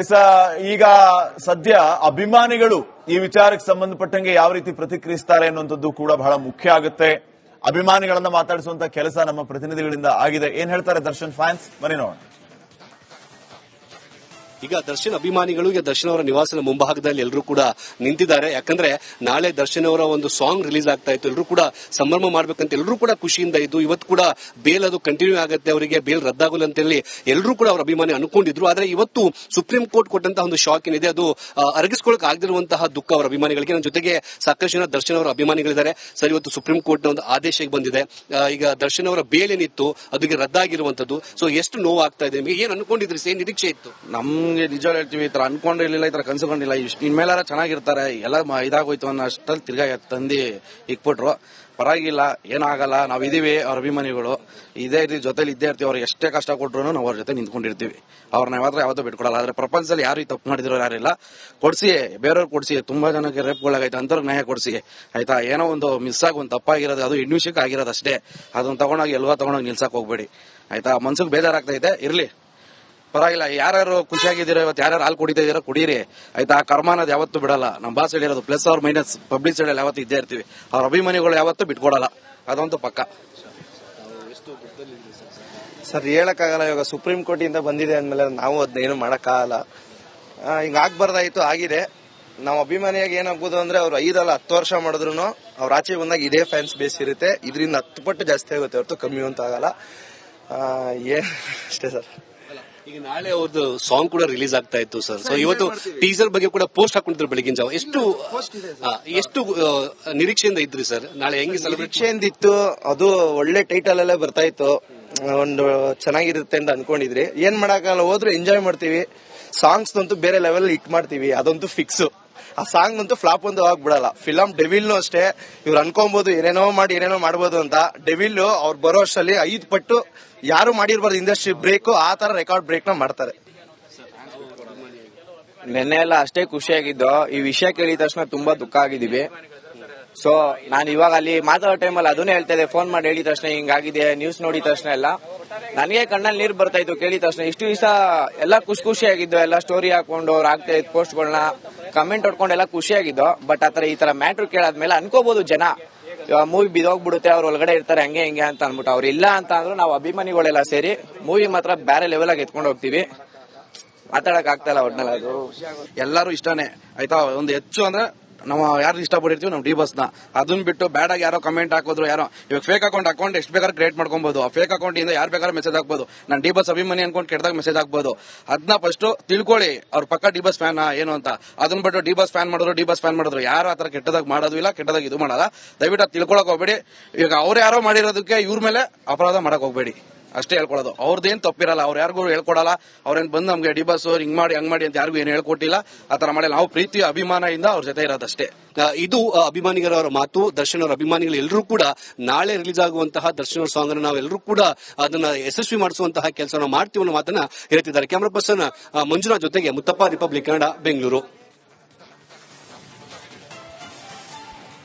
S ಈಗ ಸದ್ಯ ಅಭಿಮಾನಿಗಳು ಈ ವಿಚಾರಕ್ಕೆ ಸಂಬಂಧಪಟ್ಟಂಗೆ ಯಾವ ರೀತಿ ಪ್ರತಿಕ್ರಿಯಿಸ್ತಾರೆ ಅನ್ನುವಂಥದ್ದು ಕೂಡ ಬಹಳ ಮುಖ್ಯ ಆಗುತ್ತೆ. ಅಭಿಮಾನಿಗಳನ್ನ ಮಾತಾಡಿಸುವಂತ ಕೆಲಸ ನಮ್ಮ ಪ್ರತಿನಿಧಿಗಳಿಂದ ಆಗಿದೆ. ಏನ್ ಹೇಳ್ತಾರೆ ದರ್ಶನ್ ಫ್ಯಾನ್ಸ್ ಬನ್ನಿ ನೋಡೋಣ. ಈಗ ದರ್ಶನ್ ಅಭಿಮಾನಿಗಳು ಈಗ ದರ್ಶನ್ ಅವರ ನಿವಾಸದ ಮುಂಭಾಗದಲ್ಲಿ ಎಲ್ಲರೂ ಕೂಡ ನಿಂತಿದ್ದಾರೆ. ಯಾಕಂದ್ರೆ ನಾಳೆ ದರ್ಶನ್ ಅವರ ಒಂದು ಸಾಂಗ್ ರಿಲೀಸ್ ಆಗ್ತಾ ಇತ್ತು, ಎಲ್ಲರೂ ಕೂಡ ಸಂಭ್ರಮ ಮಾಡ್ಬೇಕಂತ ಎಲ್ಲರೂ ಕೂಡ ಖುಷಿಯಿಂದ ಇದ್ದು, ಇವತ್ತು ಕೂಡ ಬೇಲ್ ಅದು ಕಂಟಿನ್ಯೂ ಆಗುತ್ತೆ, ಅವರಿಗೆ ಬೇಲ್ ರದ್ದಾಗಲ್ಲ ಅಂತ ಹೇಳಿ ಎಲ್ಲರೂ ಕೂಡ ಅವರ ಅಭಿಮಾನಿ ಅನ್ಕೊಂಡಿದ್ರು. ಆದ್ರೆ ಇವತ್ತು ಸುಪ್ರೀಂ ಕೋರ್ಟ್ ಕೊಟ್ಟಂತಹ ಒಂದು ಶಾಕ್ ಏನಿದೆ ಅದು ಅರಗಿಸ್ಕೊಳ್ಳಕ್ ಆಗದಿರುವಂತಹ ದುಃಖ ಅವರ ಅಭಿಮಾನಿಗಳಿಗೆ. ನನ್ನ ಜೊತೆಗೆ ಸಾಕಷ್ಟು ಜನ ದರ್ಶನ್ ಅವರ ಅಭಿಮಾನಿಗಳಿದ್ದಾರೆ. ಸರ್, ಇವತ್ತು ಸುಪ್ರೀಂ ಕೋರ್ಟ್ ಒಂದು ಆದೇಶ ಬಂದಿದೆ. ಈಗ ದರ್ಶನ್ ಅವರ ಬೇಲ್ ಏನಿತ್ತು ಅದಕ್ಕೆ ರದ್ದಾಗಿರುವಂತದ್ದು. ಸೊ ಎಷ್ಟು ನೋವು ಆಗ್ತಾ ಇದೆ ನಿಮಗೆ? ಏನ್ ಅನ್ಕೊಂಡಿದ್ರಿ? ಏನ್ ನಿರೀಕ್ಷೆ ಇತ್ತು? ನಮ್ಗೆ ನಿಜವಾಗ್ಲೂ ಹೇಳ್ತೀವಿ, ಈ ತರ ಅನ್ಕೊಂಡಿರ್ಲಿಲ್ಲ, ಈ ತರ ಕನ್ಸ್ಕೊಂಡಿಲ್ಲ. ಇನ್ಮೇಲಾರ ಚೆನ್ನಾಗಿರ್ತಾರೆ, ಎಲ್ಲ ಇದಾಗೋಯ್ತು ಅನ್ನೋ ಅಷ್ಟಲ್ಲಿ ತಿರ್ಗಾ ತಂದಿ ಇಕ್ಬಿಟ್ರು. ಪರವಾಗಿಲ್ಲ, ಏನಾಗಲ್ಲ, ನಾವಿದೀವಿ ಅವ್ರ ಅಭಿಮಾನಿಗಳು, ಇದೇ ರೀತಿ ಜೊತೆಲಿ ಇದ್ದೇ ಇರ್ತೀವಿ. ಅವ್ರಿಗೆ ಎಷ್ಟೇ ಕಷ್ಟ ಕೊಟ್ರು ನಾವು ಅವ್ರ ಜೊತೆ ನಿಂತ್ಕೊಂಡಿರ್ತೀವಿ. ಅವ್ರನ್ನ ಯಾವತ್ತೂ ಬಿಟ್ಕೊಡಲ್ಲ. ಆದ್ರೆ ಪ್ರಪಂಚದಲ್ಲಿ ಯಾರು ತಪ್ಪು ಮಾಡಿದ್ರು ಯಾರಿಲ್ಲ. ಕೊಡ್ಸಿ, ಬೇರೆಯವ್ರು ಕೊಡ್ಸಿ. ತುಂಬಾ ಜನಕ್ಕೆ ರೇಪ್ಗಳಾಗೈತೆ, ಅಂತವ್ರಿಗೆ ನ್ಯಾಯ ಕೊಡ್ಸಿ ಆಯ್ತಾ. ಏನೋ ಒಂದು ಮಿಸ್ ಆಗಿ ಒಂದು ತಪ್ಪಾಗಿರೋದು, ಅದು ಹೆಣ್ಣು ಆಗಿರೋದು ಅಷ್ಟೇ. ಅದನ್ನ ತಗೊಂಡೋಗಿ ಎಲ್ವಾ ತಗೊಂಡೋಗಿ ನಿಲ್ಸಕ್ ಹೋಗ್ಬೇಡಿ ಆಯ್ತಾ. ಮನ್ಸಿಗೆ ಬೇಜಾರಾಗ್ತೈತೆ, ಇರ್ಲಿ, ಪರವಾಗಿಲ್ಲ. ಯಾರ್ಯಾರು ಖುಷಿಯಾಗಿದ್ದೀರೋ, ಇವತ್ತು ಯಾರ್ಯಾರು ಹಾಲು ಕುಡಿತಾ ಇದೀರೋ ಕುಡೀರಿ ಆಯ್ತಾ. ಆ ಕರ್ಮ ಅನ್ನೋದು ಯಾವತ್ತೂ ಬಿಡಲ್ಲ. ನಮ್ಮ ಬಾಸ್ ಹೇಳಿರೋದು ಪ್ಲಸ್ ಅವ್ರ ಮೈನಸ್ ಪಬ್ಲಿಕ್ ಸೈಡಲ್ಲಿ ಯಾವತ್ತೂ ಇದ್ದೇ ಇರ್ತೀವಿ. ಅವ್ರ ಅಭಿಮಾನಿಗಳು ಯಾವತ್ತೂ ಬಿಟ್ಕೊಡಲ್ಲ, ಅದಂತೂ ಪಕ್ಕ. ಸರ್, ಹೇಳಕ್ಕಾಗಲ್ಲ. ಇವಾಗ ಸುಪ್ರೀಂ ಕೋರ್ಟ್ ಇಂದ ಬಂದಿದೆ ಅಂದ್ಮೇಲೆ ನಾವು ಅದನ್ನೇನು ಮಾಡಕ್ಕಾಗಲ್ಲ. ಹಿಂಗ ಆಗ್ಬಾರ್ದಾಯ್ತು, ಆಗಿದೆ. ನಾವು ಅಭಿಮಾನಿಯಾಗಿ ಏನಾಗ್ಬೋದು ಅಂದ್ರೆ ಅವ್ರು 5 ಅಲ್ಲ 10 ವರ್ಷ ಮಾಡಿದ್ರು ಅವ್ರ ಆಚೆ ಬಂದಾಗ ಇದೇ ಫ್ಯಾನ್ಸ್ ಬೇಸ್ ಇರುತ್ತೆ. ಇದರಿಂದ 10 ಪಟ್ಟು ಜಾಸ್ತಿ ಆಗುತ್ತೆ ಹೊರತು ಕಮ್ಮಿ ಅಂತ ಆಗಲ್ಲ. ಅಷ್ಟೇ ಸರ್. ಈಗ ನಾಳೆ ಅವ್ರದ್ದು ಸಾಂಗ್ ಕೂಡ ರಿಲೀಸ್ ಆಗ್ತಾ ಇತ್ತು ಸರ್. ಸೊ ಇವತ್ತು ಟೀಸರ್ ಬಗ್ಗೆ ಕೂಡ ಪೋಸ್ಟ್ ಹಾಕೊಂಡಿದ್ರು ಬೆಳಗಿನ ಜಾವ. ಎಷ್ಟು ನಿರೀಕ್ಷೆಯಿಂದ ಇದ್ರಿ ಸರ್? ನಾಳೆ ಹೆಂಗೆ ನಿರೀಕ್ಷೆಯಿಂದ ಇತ್ತು. ಅದು ಒಳ್ಳೆ ಟೈಟಲ್ ಅಲ್ಲೇ ಬರ್ತಾ ಇತ್ತು, ಒಂದು ಚೆನ್ನಾಗಿರುತ್ತೆ ಅಂತ ಅನ್ಕೊಂಡಿದ್ರಿ. ಏನ್ ಮಾಡಕ್ಕಾಗಲ್ಲ, ಹೋದ್ರು ಎಂಜಾಯ್ ಮಾಡ್ತೀವಿ. ಸಾಂಗ್ಸ್ ಅಂತೂ ಬೇರೆ ಲೆವೆಲ್ ಹಿಟ್ ಮಾಡ್ತೀವಿ, ಅದಂತೂ ಫಿಕ್ಸ್. ಆ ಸಾಂಗ್ ಅಂತೂ ಫ್ಲಾಪ್ ಒಂದು ಆಗ್ಬಿಡಲ್ಲ. ಫಿಲಂ ಡೆವಿಲ್ನು ಅಷ್ಟೇ. ಇವ್ರು ಅನ್ಕೊಬಹುದು ಏನೇನೋ ಮಾಡ್ಬೋದು ಅಂತ. ಡೆವಿಲ್ ಅವ್ರು ಬರೋ ಅಷ್ಟರಲ್ಲಿ 5 ಪಟ್ಟು ಯಾರು ಮಾಡಿರ್ಬಾರ್ದು ಇಂಡಸ್ಟ್ರಿ ಬ್ರೇಕ್, ಆ ತರ ರೆಕಾರ್ಡ್ ಬ್ರೇಕ್ ನ ಮಾಡ್ತಾರೆ. ನಿನ್ನೆ ಎಲ್ಲ ಅಷ್ಟೇ ಖುಷಿಯಾಗಿದ್ದು, ಈ ವಿಷಯ ಕೇಳಿದ ತಕ್ಷಣ ತುಂಬಾ ದುಃಖ ಆಗಿದೀವಿ. ಸೊ ನಾನು ಇವಾಗ ಅಲ್ಲಿ ಮಾತಾಡೋ ಟೈಮಲ್ಲಿ ಅದನ್ನೇ ಹೇಳ್ತಾ ಇದ್ದೆ. ಫೋನ್ ಮಾಡಿ ಹೇಳಿದ ತಕ್ಷಣ ಹಿಂಗಾಗಿದೆ, ನ್ಯೂಸ್ ನೋಡಿದ ತಕ್ಷಣ ಎಲ್ಲ ನನಗೆ ಕಣ್ಣಲ್ಲಿ ನೀರು ಬರ್ತಾ ಇತ್ತು ಕೇಳಿದ ತಕ್ಷಣ. ಇಷ್ಟು ದಿವಸ ಎಲ್ಲ ಖುಷಿಯಾಗಿದ್ದು, ಎಲ್ಲ ಸ್ಟೋರಿ ಹಾಕೊಂಡು ಅವ್ರು ಆಗ್ತಾ ಇದ್ ಪೋಸ್ಟ್ಗಳನ್ನ ಕಮೆಂಟ್ ಹೊಡ್ಕೊಂಡು ಎಲ್ಲ ಖುಷಿಯಾಗಿದ್ದು. ಬಟ್ ಆತರ ಈ ತರ ಮ್ಯಾಟ್ರ್ ಕೇಳಾದ್ಮೇಲೆ ಅನ್ಕೋಬಹುದು ಜನ ಮೂವಿ ಬಿದೋಗ್ಬಿಡುತ್ತೆ, ಅವ್ರ ಒಳಗಡೆ ಇರ್ತಾರೆ ಹಂಗೆ ಹಿಂಗೆ ಅಂತ ಅನ್ಬಿಟ್ಟು. ಅವ್ರು ಇಲ್ಲ ಅಂತ ಅಂದ್ರು ನಾವು ಅಭಿಮಾನಿಗಳೆಲ್ಲ ಸೇರಿ ಮೂವಿ ಮಾತ್ರ ಬೇರೆ ಲೆವೆಲ್ ಆಗಿ ಎತ್ಕೊಂಡು ಹೋಗ್ತೀವಿ. ಮಾತಾಡಕ್ ಆಗ್ತಾ ಇಲ್ಲ ಒಟ್ನಲ್ಲಿ. ಅದು ಎಲ್ಲರೂ ಇಷ್ಟನೇ ಆಯ್ತಾ. ಒಂದು ಹೆಚ್ಚು ಅಂದ್ರೆ ನಾವು ಯಾರು ಇಷ್ಟಪಟ್ಟಿರ್ತೀವಿ ನಾವು ಡಿ ಬಸ್ ನ. ಅದನ್ನ ಬಿಟ್ಟು ಬ್ಯಾಡ್ ಆಗಿ ಯಾರೋ ಕಮೆಂಟ್ ಹಾಕೋದ್ರು, ಯಾರೋ ಇವಾಗ ಫೇಕ್ ಅಕೌಂಟ್ ಎಷ್ಟು ಬೇಕಾದ್ರೆ ಕ್ರಿಯೇಟ್ ಮಾಡ್ಕೊಬಹುದು. ಆ ಫೇಕ್ ಅಕೌಂಟ್ ಇಂದ ಯಾರು ಬೇಕಾದ್ರೆ ಮೆಸೇಜ್ ಹಾಕ್ಬೋದು. ನಾನು ಡಿ ಬಸ್ ಅಭಿಮಾನಿ ಅನ್ಕೊಂಡು ಕೆಟ್ಟದಾಗ ಮೆಸೇಜ್ ಹಾಕ್ಬೋದು. ಅದನ್ನ ಫಸ್ಟ್ ತಿಳ್ಕೊಳ್ಳಿ, ಅವ್ರ ಪಕ್ಕ ಡಿ ಬಸ್ ಫ್ಯಾನ್ ಏನು ಅಂತ. ಅದನ್ನ ಬಿಟ್ಟು ಡಿ ಬಸ್ ಫ್ಯಾನ್ ಮಾಡಿದ್ರು ಯಾರು ಆತರ ಕೆಟ್ಟದಾಗ ಮಾಡೋದು ಇಲ್ಲ, ಕೆಟ್ಟದಾಗ ಇದು ಮಾಡಲ್ಲ. ದಯವಿಟ್ಟು ಅದು ತಿಳ್ಕೊಳಕ್ ಹೋಗ್ಬೇಡಿ. ಈಗ ಅವ್ರು ಯಾರೋ ಮಾಡಿರೋದಕ್ಕೆ ಇವ್ರ ಮೇಲೆ ಅಪರಾಧ ಮಾಡಕ್ ಹೋಗ್ಬೇಡಿ, ಅಷ್ಟೇ ಹೇಳ್ಕೊಳ್ಳೋದು. ಅವ್ರದ್ದೇನ್ ತಪ್ಪಿರಲ್ಲ, ಅವ್ರು ಯಾರಿಗೂ ಹೇಳ್ಕೊಡಲ್ಲ. ಅವ್ರೇನ್ ಬಂದು ನಮ್ಗೆ ಡಿ ಬಸ್ ಹಿಂಗ್ ಮಾಡಿ ಹಂಗ್ ಮಾಡಿ ಅಂತ ಯಾರಿಗೂ ಏನು ಹೇಳ್ಕೊಟ್ಟಿಲ್ಲ. ಆತರ ಮಾಡಿ ನಾವು ಪ್ರೀತಿ ಅಭಿಮಾನದಿಂದ ಅವ್ರ ಜೊತೆ ಇರೋದಷ್ಟೇ. ಇದು ಅಭಿಮಾನಿಗಳವರ ಮಾತು. ದರ್ಶನ್ ಅವರ ಅಭಿಮಾನಿಗಳು ಎಲ್ಲರೂ ಕೂಡ ನಾಳೆ ರಿಲೀಸ್ ಆಗುವಂತಹ ದರ್ಶನ್ ಅವರ ಸಾಂಗ್ ಅನ್ನು ನಾವೆಲ್ಲರೂ ಕೂಡ ಅದನ್ನ ಯಶಸ್ವಿ ಮಾಡಿಸುವಂತಹ ಕೆಲಸ ಮಾಡ್ತೀವಿ ಅನ್ನೋ ಮಾತನ್ನ ಹೇಳ್ತಿದ್ದಾರೆ. ಕ್ಯಾಮರಾ ಪರ್ಸನ್ ಮಂಜುನಾಥ್ ಜೊತೆಗೆ ಮುತ್ತಪ್ಪ, ರಿಪಬ್ಲಿಕ್ ಕನ್ನಡ, ಬೆಂಗಳೂರು.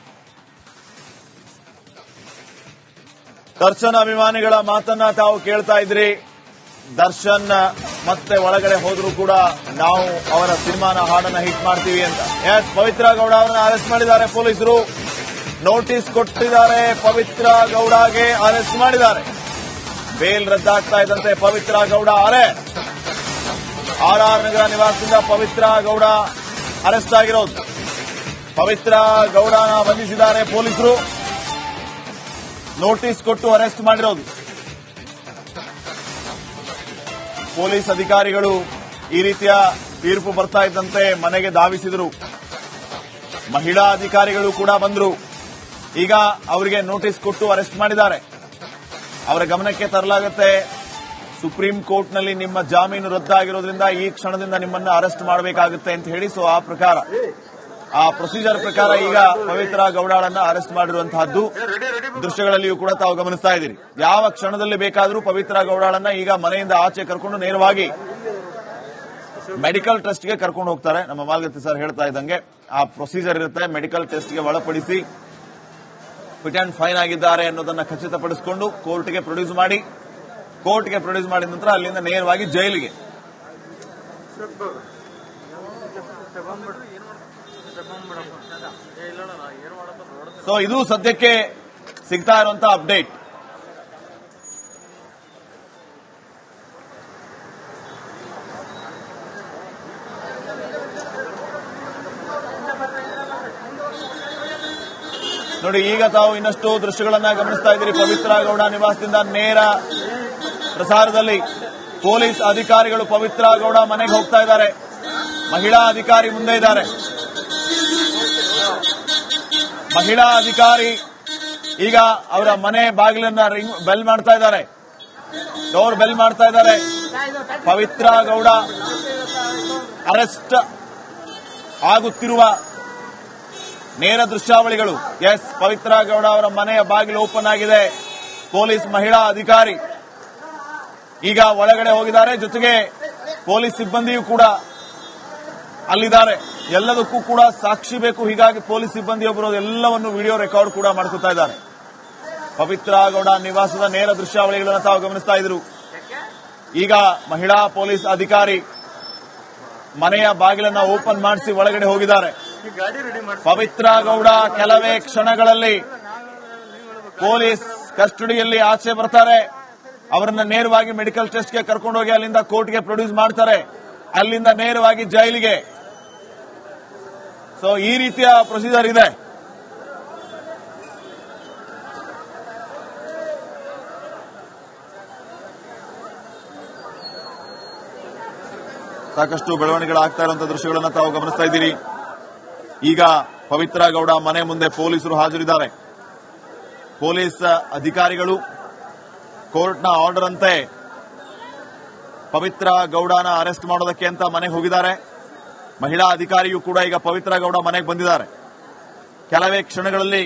ದರ್ಶನ್ ಅಭಿಮಾನಿಗಳ ಮಾತನ್ನ ತಾವು ಕೇಳ್ತಾ ಇದ್ರಿ. ದರ್ಶನ್ ಮತ್ತೆ ಒಳಗಡೆ ಹೋದ್ರು ಕೂಡ ನಾವು ಅವರ ಸಿನಿಮಾನ ಹಾಡನ್ನ ಹಿಟ್ ಮಾಡ್ತೀವಿ ಅಂತ. ಎಸ್, ಪವಿತ್ರ ಗೌಡ ಅವರನ್ನ ಅರೆಸ್ಟ್ ಮಾಡಿದ್ದಾರೆ ಪೊಲೀಸರು. ನೋಟಿಸ್ ಕೊಟ್ಟಿದ್ದಾರೆ, ಪವಿತ್ರ ಗೌಡಗೆ ಅರೆಸ್ಟ್ ಮಾಡಿದ್ದಾರೆ. ಬೇಲ್ ರದ್ದಾಗ್ತಾ ಇದ್ದಂತೆ ಪವಿತ್ರ ಗೌಡ RR ನಗರ ನಿವಾಸದಿಂದ ಪವಿತ್ರ ಗೌಡ ಅರೆಸ್ಟ್ ಆಗಿರೋದು. ಪವಿತ್ರ ಗೌಡನ ಬಂಧಿಸಿದ್ದಾರೆ ಪೊಲೀಸರು. ನೋಟಿಸ್ ಕೊಟ್ಟು ಅರೆಸ್ಟ್ ಮಾಡಿರೋದು. ಪೊಲೀಸ್ ಅಧಿಕಾರಿಗಳು ಈ ರೀತಿಯ ತೀರ್ಪು ಬರ್ತಾ ಇದ್ದಂತೆ ಮನೆಗೆ ಧಾವಿಸಿದರು. ಮಹಿಳಾ ಅಧಿಕಾರಿಗಳು ಕೂಡ ಬಂದರು. ಈಗ ಅವರಿಗೆ ನೋಟಿಸ್ ಕೊಟ್ಟು ಅರೆಸ್ಟ್ ಮಾಡಿದ್ದಾರೆ. ಅವರ ಗಮನಕ್ಕೆ ತರಲಾಗುತ್ತೆ, ಸುಪ್ರೀಂ ಕೋರ್ಟ್ನಲ್ಲಿ ನಿಮ್ಮ ಜಾಮೀನು ರದ್ದಾಗಿರೋದ್ರಿಂದ ಈ ಕ್ಷಣದಿಂದ ನಿಮ್ಮನ್ನು ಅರೆಸ್ಟ್ ಮಾಡಬೇಕಾಗುತ್ತೆ ಅಂತ ಹೇಳಿ. ಸೊ ಆ ಪ್ರೊಸೀಜರ್ ಪ್ರಕಾರ ಈಗ ಪವಿತ್ರ ಗೌಡಳನ್ನ ಅರೆಸ್ಟ್ ಮಾಡಿರುವಂತಹದ್ದು ದೃಶ್ಯಗಳಲ್ಲಿಯೂ ಕೂಡ ತಾವು ಗಮನಿಸ್ತಾ ಇದ್ದೀರಿ. ಯಾವ ಕ್ಷಣದಲ್ಲಿ ಬೇಕಾದರೂ ಪವಿತ್ರ ಗೌಡಳನ್ನ ಈಗ ಮನೆಯಿಂದ ಆಚೆ ಕರ್ಕೊಂಡು ನೇರವಾಗಿ ಮೆಡಿಕಲ್ ಟೆಸ್ಟ್ಗೆ ಕರ್ಕೊಂಡು ಹೋಗ್ತಾರೆ. ನಮ್ಮ ಮಾಲ್ಗತ್ತಿ ಸರ್ ಹೇಳ್ತಾ ಇದ್ದಂಗೆ ಆ ಪ್ರೊಸೀಜರ್ ಇರುತ್ತೆ. ಮೆಡಿಕಲ್ ಟೆಸ್ಟ್ಗೆ ಒಳಪಡಿಸಿ ಫಿಟ್ ಅಂಡ್ ಫೈನ್ ಆಗಿದ್ದಾರೆ ಅನ್ನೋದನ್ನ ಖಚಿತಪಡಿಸಿಕೊಂಡು ಕೋರ್ಟ್ಗೆ ಪ್ರೊಡ್ಯೂಸ್ ಮಾಡಿದ ನಂತರ ಅಲ್ಲಿಂದ ನೇರವಾಗಿ ಜೈಲಿಗೆ ಸೊ ಇದು ಸದ್ಯಕ್ಕೆ ಸಿಗ್ತಾ ಇರುವಂತಹ ಅಪ್ಡೇಟ್. ನೋಡಿ, ಈಗ ತಾವು ಇನ್ನಷ್ಟು ದೃಶ್ಯಗಳನ್ನ ಗಮನಿಸ್ತಾ ಇದ್ದೀರಿ. ಪವಿತ್ರ ಗೌಡ ನಿವಾಸದಿಂದ ನೇರ ಪ್ರಸಾರದಲ್ಲಿ ಪೊಲೀಸ್ ಅಧಿಕಾರಿಗಳು ಪವಿತ್ರ ಗೌಡ ಮನೆಗೆ ಹೋಗ್ತಾ ಇದ್ದಾರೆ. ಮಹಿಳಾ ಅಧಿಕಾರಿ ಮುಂದೆ ಇದ್ದಾರೆ. ಮಹಿಳಾ ಅಧಿಕಾರಿ ಈಗ ಅವರ ಮನೆ ಬಾಗಿಲನ್ನ ಬೆಲ್ ಮಾಡ್ತಾ ಇದ್ದಾರೆ, ಡೋರ್ ಬೆಲ್ ಮಾಡ್ತಾ ಇದ್ದಾರೆ. ಪವಿತ್ರ ಗೌಡ ಅರೆಸ್ಟ್ ಆಗುತ್ತಿರುವ ನೇರ ದೃಶ್ಯಾವಳಿಗಳು. ಎಸ್, ಪವಿತ್ರ ಗೌಡ ಅವರ ಮನೆಯ ಬಾಗಿಲು ಓಪನ್ ಆಗಿದೆ. ಪೊಲೀಸ್ ಮಹಿಳಾ ಅಧಿಕಾರಿ ಈಗ ಒಳಗಡೆ ಹೋಗಿದ್ದಾರೆ. ಜೊತೆಗೆ ಪೊಲೀಸ್ ಸಿಬ್ಬಂದಿಯೂ ಕೂಡ ಅಲ್ಲಿದ್ದಾರೆ. ಎಲ್ಲದಕ್ಕೂ ಕೂಡ ಸಾಕ್ಷಿ ಬೇಕು. ಹೀಗಾಗಿ ಪೊಲೀಸ್ ಸಿಬ್ಬಂದಿಯೊಬ್ಬರು ಎಲ್ಲವನ್ನು ವಿಡಿಯೋ ರೆಕಾರ್ಡ್ ಕೂಡ ಮಾಡ್ಕೊತಾ ಇದ್ದಾರೆ. ಪವಿತ್ರ ಗೌಡ ನಿವಾಸದ ನೇರ ದೃಶ್ಯಾವಳಿಗಳನ್ನು ತಾವು ಗಮನಿಸ್ತಾ ಇದ್ರು. ಈಗ ಮಹಿಳಾ ಪೊಲೀಸ್ ಅಧಿಕಾರಿ ಮನೆಯ ಬಾಗಿಲನ್ನ ಓಪನ್ ಮಾಡಿಸಿ ಒಳಗಡೆ ಹೋಗಿದ್ದಾರೆ. ಪವಿತ್ರ ಗೌಡ ಕೆಲವೇ ಕ್ಷಣಗಳಲ್ಲಿ ಪೊಲೀಸ್ ಕಸ್ಟಡಿಯಲ್ಲಿ ಆಚೆ ಬರ್ತಾರೆ. ಅವರನ್ನ ನೇರವಾಗಿ ಮೆಡಿಕಲ್ ಟೆಸ್ಟ್ಗೆ ಕರ್ಕೊಂಡೋಗಿ ಅಲ್ಲಿಂದ ಕೋರ್ಟ್ಗೆ ಪ್ರೊಡ್ಯೂಸ್ ಮಾಡ್ತಾರೆ. ಅಲ್ಲಿಂದ ನೇರವಾಗಿ ಜೈಲಿಗೆ. ಸೊ ಈ ರೀತಿಯ ಪ್ರೊಸೀಜರ್ ಇದೆ. ಸಾಕಷ್ಟು ಬೆಳವಣಿಗೆಗಳಾಗ್ತಾ ಇರುವಂತಹ ದೃಶ್ಯಗಳನ್ನು ತಾವು ಗಮನಿಸ್ತಾ ಇದ್ದೀರಿ. ಈಗ ಪವಿತ್ರ ಗೌಡ ಮನೆ ಮುಂದೆ ಪೊಲೀಸರು ಹಾಜರಿದ್ದಾರೆ. ಪೊಲೀಸ್ ಅಧಿಕಾರಿಗಳು ಕೋರ್ಟ್ನ ಆರ್ಡರ್ ಅಂತೆ ಪವಿತ್ರ ಗೌಡನ ಅರೆಸ್ಟ್ ಮಾಡೋದಕ್ಕೆ ಅಂತ ಮನೆಗೆ ಹೋಗಿದ್ದಾರೆ. ಮಹಿಳಾ ಅಧಿಕಾರಿಯೂ ಕೂಡ ಈಗ ಪವಿತ್ರ ಗೌಡ ಮನೆಗೆ ಬಂದಿದ್ದಾರೆ. ಕೆಲವೇ ಕ್ಷಣಗಳಲ್ಲಿ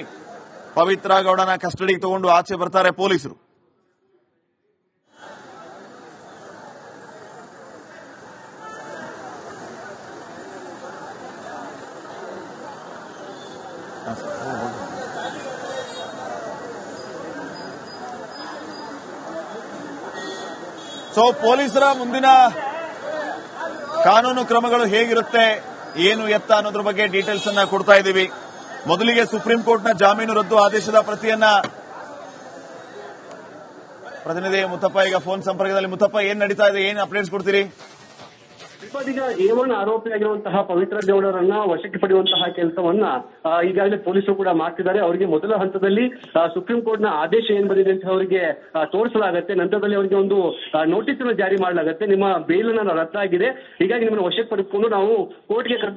ಪವಿತ್ರ ಗೌಡನ ಕಸ್ಟಡಿಗೆ ತಗೊಂಡು ಆಚೆ ಬರ್ತಾರೆ ಪೊಲೀಸರು. ಸೊ ಪೊಲೀಸರ ಮುಂದಿನ ಕಾನೂನು ಕ್ರಮಗಳು ಹೇಗಿರುತ್ತೆ, ಏನು ಎತ್ತ ಅನ್ನೋದ್ರ ಬಗ್ಗೆ ಡೀಟೇಲ್ಸ್ ಅನ್ನ ಕೊಡ್ತಾ ಇದ್ದೀವಿ. ಮೊದಲಿಗೆ ಸುಪ್ರೀಂ ಕೋರ್ಟ್ನ ಜಾಮೀನು ರದ್ದು ಆದೇಶದ ಪ್ರತಿಯನ್ನ ಪ್ರತಿನಿಧಿ ಮುತ್ತಪ್ಪ ಈಗ ಫೋನ್ ಸಂಪರ್ಕದಲ್ಲಿ. ಮುತ್ತಪ್ಪ, ಏನ್ ನಡೀತಾ ಇದೆ, ಏನ್ ಅಪ್ಡೇಟ್ಸ್ ಕೊಡ್ತೀರಿ? ಈಗ A1 ಆರೋಪಿಯಾಗಿರುವಂತಹ ಪವಿತ್ರ ಗೌಡರನ್ನ ವಶಕ್ಕೆ ಪಡೆಯುವಂತಹ ಕೆಲಸವನ್ನ ಈಗಾಗಲೇ ಪೊಲೀಸರು ಕೂಡ ಮಾಡ್ತಿದ್ದಾರೆ. ಅವರಿಗೆ ಮೊದಲ ಹಂತದಲ್ಲಿ ಸುಪ್ರೀಂ ಕೋರ್ಟ್ನ ಆದೇಶ ಏನ್ ಬಂದಿದೆ ಅಂತ ಅವರಿಗೆ ತೋರಿಸಲಾಗುತ್ತೆ. ನಂತರದಲ್ಲಿ ಅವರಿಗೆ ಒಂದು ನೋಟಿಸ್ ಅನ್ನು ಜಾರಿ ಮಾಡಲಾಗುತ್ತೆ. ನಿಮ್ಮ ಬೇಲ್ ಅನ್ನ ರದ್ದಾಗಿದೆ, ಹೀಗಾಗಿ ನಿಮ್ಮನ್ನು ವಶಕ್ಕೆ ಪಡೆದುಕೊಂಡು ನಾವು ಕೋರ್ಟ್ಗೆ ಕರ್ಕೊಂಡು